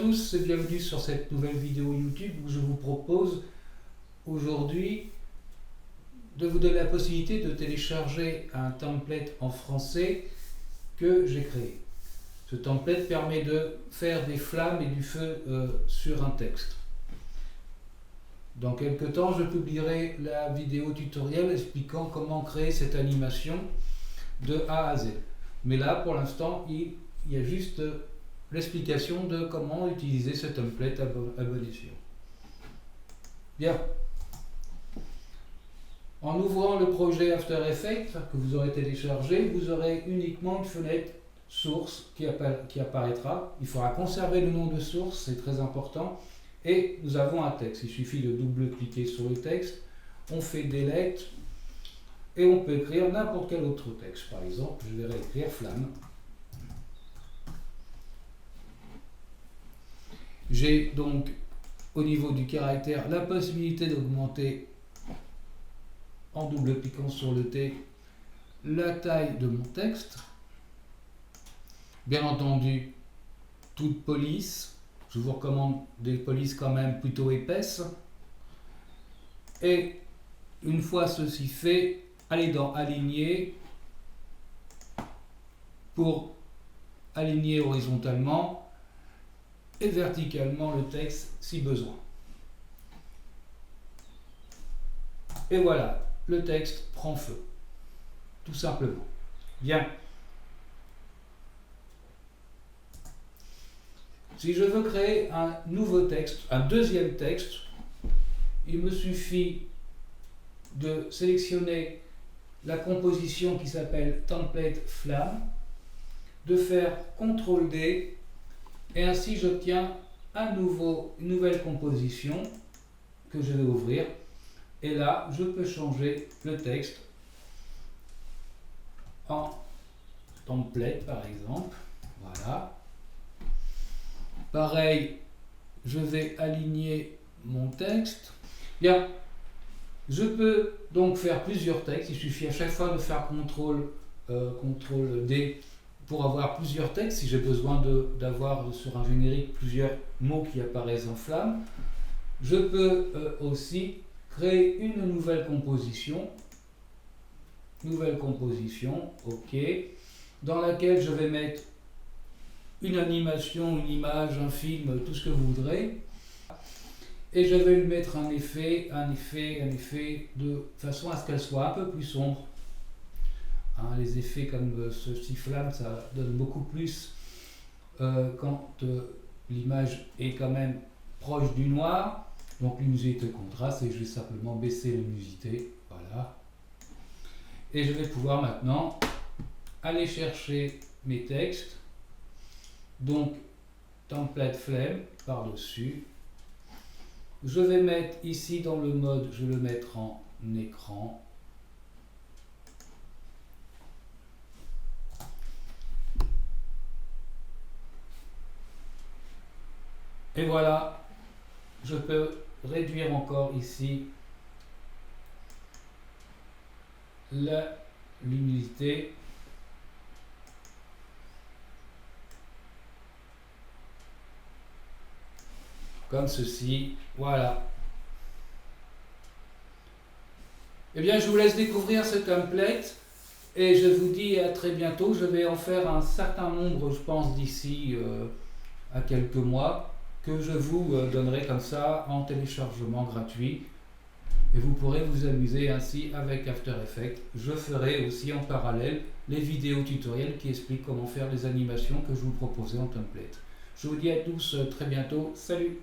tous et bienvenue sur cette nouvelle vidéo YouTube où je vous propose aujourd'hui de vous donner la possibilité de télécharger un template en français que j'ai créé. Ce template permet de faire des flammes et du feu sur un texte. Dans quelques temps, je publierai la vidéo tutoriel expliquant comment créer cette animation de A à Z. Mais là, pour l'instant, il y a juste l'explication de comment utiliser ce template à bon escient. Bien. En ouvrant le projet After Effects que vous aurez téléchargé, vous aurez uniquement une fenêtre source qui apparaîtra. Il faudra conserver le nom de source, c'est très important. Et nous avons un texte. Il suffit de double-cliquer sur le texte. On fait Delete et on peut écrire n'importe quel autre texte. Par exemple, je vais réécrire flamme. J'ai donc au niveau du caractère la possibilité d'augmenter en double-cliquant sur le T la taille de mon texte. Bien entendu, toute police. Je vous recommande des polices quand même plutôt épaisses. Et une fois ceci fait, allez dans Aligner pour aligner horizontalement et verticalement le texte si besoin. Et voilà, le texte prend feu, tout simplement. Bien. Si je veux créer un nouveau texte, un deuxième texte, il me suffit de sélectionner la composition qui s'appelle Template Flamme, de faire CTRL D, et ainsi j'obtiens une nouvelle composition que je vais ouvrir. Et là, je peux changer le texte en template, par exemple. Voilà. Pareil, je vais aligner mon texte. Bien, je peux donc faire plusieurs textes. Il suffit à chaque fois de faire CTRL D pour avoir plusieurs textes. Si j'ai besoin d'avoir sur un générique plusieurs mots qui apparaissent en flamme. Je peux aussi créer une nouvelle composition. OK, dans laquelle je vais mettre une animation, une image, un film, tout ce que vous voudrez. Et je vais lui mettre un effet de façon à ce qu'elle soit un peu plus sombre. Hein, les effets comme ce flamme, ça donne beaucoup plus quand l'image est quand même proche du noir. Donc luminosité contraste, et je vais simplement baisser la luminosité. Voilà. Et je vais pouvoir maintenant aller chercher mes textes. Donc, template flemme par-dessus. Je vais mettre ici dans le mode, je vais le mettre en écran. Et voilà, je peux réduire encore ici la luminosité. Comme ceci, voilà. Eh bien, je vous laisse découvrir ce template et je vous dis à très bientôt. Je vais en faire un certain nombre, je pense, d'ici à quelques mois, que je vous donnerai comme ça en téléchargement gratuit. Et vous pourrez vous amuser ainsi avec After Effects. Je ferai aussi en parallèle les vidéos tutoriels qui expliquent comment faire les animations que je vous proposais en template. Je vous dis à tous très bientôt. Salut!